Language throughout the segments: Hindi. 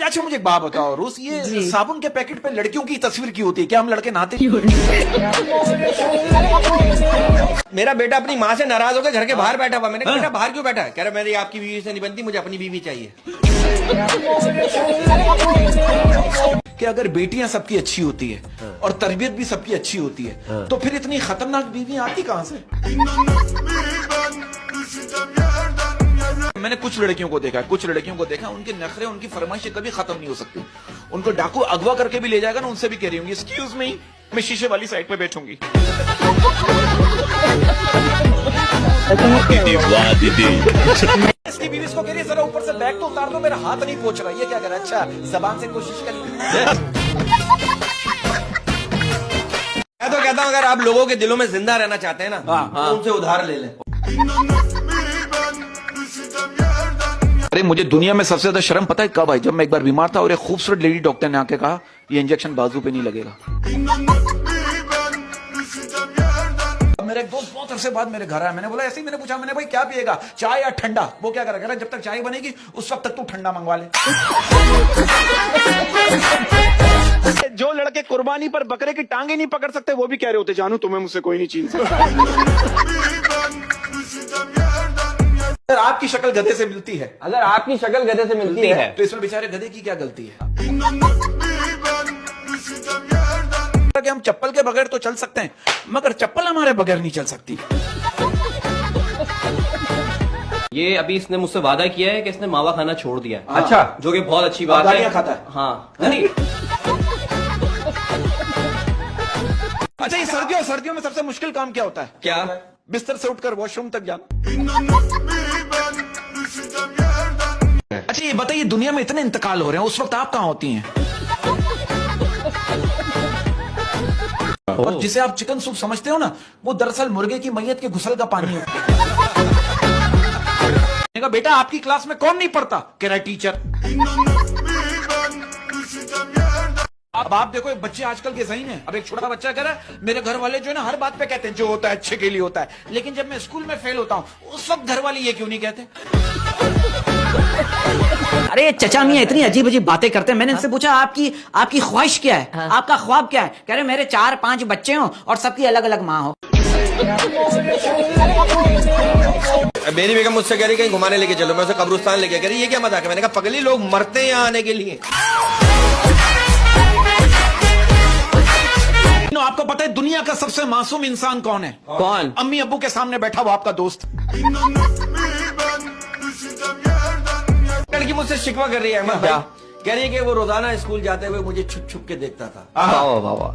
अच्छा मुझे एक बात बताओ रोज, ये साबुन के पैकेट पे लड़कियों की तस्वीर क्यों होती है? क्या हम लड़के नहाते? मेरा बेटा अपनी माँ से नाराज होकर घर के बाहर बैठा हुआ। मैंने कहा बेटा बाहर क्यों बैठा है? कह रहा मेरी आपकी बीवी से नहीं बनती, मुझे अपनी बीवी चाहिए। कि अगर बेटियां सबकी अच्छी होती है और तरबियत भी सबकी अच्छी होती है तो फिर इतनी खतरनाक बीवी आती कहां से? मैंने कुछ लड़कियों को देखा उनके नखरे, उनकी फरमाइशें कभी खत्म नहीं हो सकती। उनको डाकू अगवा करके भी ले जाएगा ना, उनसे भी कह रही होंगी एक्सक्यूज मी, मैं शीशे वाली साइड पे बैठूंगी। इसकी बीवी इसको कह रही है जरा ऊपर से बैग तो उतार दो, मेरा हाथ नहीं पहुंच रहा। ये क्या कर रहा है? अच्छा जबान से कोशिश कर। मैं तो कहता हूँ अगर आप लोगों के दिलों में जिंदा रहना चाहते हैं ना, तो उनसे उधार ले लें। अरे मुझे दुनिया में सबसे ज्यादा शर्म पता है कब आई? जब मैं एक बार बीमार था और एक खूबसूरत लेडी डॉक्टर ने आके कहा ये इंजेक्शन बाजू पे नहीं लगेगा। मेरा एक दोस्त बहुत अरसे बाद मेरे घर आया, मैंने बोला ऐसे ही, मैंने पूछा, मैंने भाई क्या पिएगा, चाय या ठंडा? वो क्या करेगा, जब तक चाय बनेगी उस वक्त तक तू ठंडा मंगवा ले। जो लड़के कुर्बानी पर बकरे की टांगे नहीं पकड़ सकते वो भी कह रहे होते जानू तुम्हें मुझसे कोई नहीं छीन सकता। अगर आपकी शक्ल गधे से मिलती है, अगर आपकी शक्ल गधे से मिलती है तो इसमें बेचारे गधे की क्या गलती है? कि हम चप्पल के बगैर तो चल सकते हैं मगर चप्पल हमारे बगैर नहीं चल सकती। ये अभी इसने मुझसे वादा किया है कि इसने मावा खाना छोड़ दिया है। अच्छा, जो कि बहुत अच्छी बात है। खाता है? हाँ नहीं। अच्छा ये सर्दियों में सबसे मुश्किल काम क्या होता है? क्या? बिस्तर से उठकर वॉशरूम तक जाना। अच्छा ये बताइए दुनिया में इतने इंतकाल हो रहे हैं, उस वक्त आप कहाँ होती हैं? और जिसे आप चिकन सूप समझते हो ना, वो दरअसल मुर्गे की मैयत के घुसल का पानी है। बेटा आपकी क्लास में कौन नहीं पढ़ता? कह रहा है टीचर। अब आप देखो बच्चे आजकल के सही हैं। अब एक छोटा बच्चा कह रहा है मेरे घर वाले जो है ना हर बात पे कहते हैं जो होता है अच्छे के लिए होता है, लेकिन जब मैं स्कूल में फेल होता हूँ उस वक्त घर वाले ये क्यों नहीं कहते? अरे चचा मियां इतनी अजीब अजीब बातें करते हैं। मैंने इनसे पूछा आपकी ख्वाहिश क्या है? आपका ख्वाब क्या है? कह रहे मेरे 4-5 बच्चे हों और सबकी अलग अलग माँ हो। मेरी बेगम मुझसे कह रही कहीं घुमाने लेके चलो, मैं उसे कब्रिस्तान लेके कह रही ये क्या मजाक है? मैंने कहा पगली लोग मरते हैं यहाँ आने के लिए। आपको पता है दुनिया का सबसे मासूम इंसान कौन है? कौन? अम्मी अब्बू के सामने बैठा हुआ आपका दोस्त। लड़की मुझसे शिकवा कर रही है अहमद भाई, कह रही है कि वो रोजाना स्कूल जाते हुए मुझे छुप छुप के देखता था।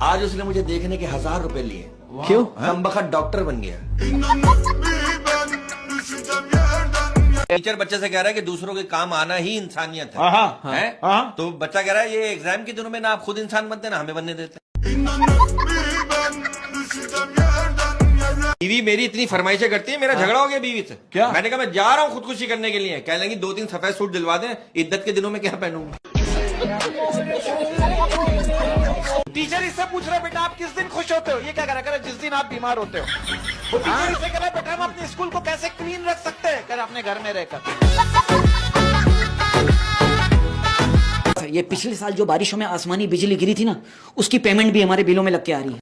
आज उसने मुझे देखने के 1000 रुपए लिए। क्यों? कमबख्त डॉक्टर बन गया। टीचर बच्चे से कह रहा है कि दूसरों के काम आना ही इंसानियत है। तो बच्चा कह रहा है ये एग्जाम के दिनों में ना आप खुद इंसान बनते ना हमें बनने देते। बीवी मेरी इतनी फरमाइशें करती है, मेरा झगड़ा हो गया बीवी से। क्या? मैंने कहा मैं जा रहा हूँ खुदकुशी करने के लिए। कह लेंगी 2-3 सफेद सूट दिलवा दें, इद्दत के दिनों में क्या पहनूंगा? टीचर इससे पूछ रहे बेटा आप किस दिन खुश होते हो? ये क्या करा करे जिस दिन आप बीमार होते हो। वो टीचर इससे कह रहा बेटा हम अपने स्कूल को कैसे क्लीन रख सकते हैं? कह रहा अपने घर में रहकर। ये पिछले साल जो बारिशों में आसमानी बिजली गिरी थी ना, उसकी पेमेंट भी हमारे बिलों में लग के आ रही है।